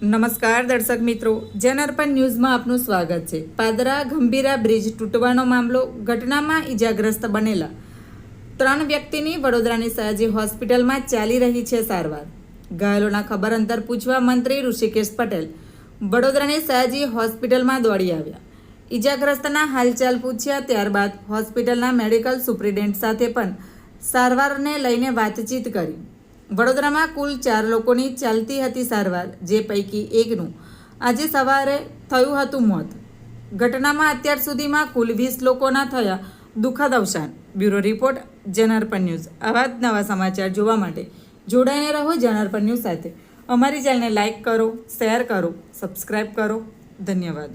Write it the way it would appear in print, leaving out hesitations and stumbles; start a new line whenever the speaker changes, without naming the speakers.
નમસ્કાર દર્શક મિત્રો, જનઅર્પણ ન્યૂઝમાં આપનું સ્વાગત છે। પાદરા ગંભીરા બ્રિજ તૂટવાનો મામલો, ઘટનામાં ઈજાગ્રસ્ત બનેલા 3 વ્યક્તિની વડોદરાની સયાજી હોસ્પિટલમાં ચાલી રહી છે સારવાર। ઘાયલોના ખબર અંતર પૂછવા મંત્રી ઋષિકેશ પટેલ વડોદરાની સયાજી હોસ્પિટલમાં દોડી આવ્યા। ઈજાગ્રસ્તના હાલચાલ પૂછ્યા, ત્યારબાદ હોસ્પિટલના મેડિકલ સુપ્રિન્ટેન્ડન્ટ સાથે પણ સારવારને લઈને વાતચીત કરી। વડોદરામાં કુલ 4 લોકોની ચાલતી હતી સારવાર, જે પૈકી એકનું આજે સવારે થયું હતું મોત। ઘટનામાં અત્યાર સુધીમાં કુલ 20 લોકોના થયા દુઃખદ અવસાન। Bureau report, Janarpan news. આવા જ નવા સમાચાર જોવા માટે જોડાઈને રહો જનઅર્પણ ન્યૂઝ સાથે। અમારી ચેનલને લાઇક કરો, શેર કરો, સબસ્ક્રાઇબ કરો। ધન્યવાદ।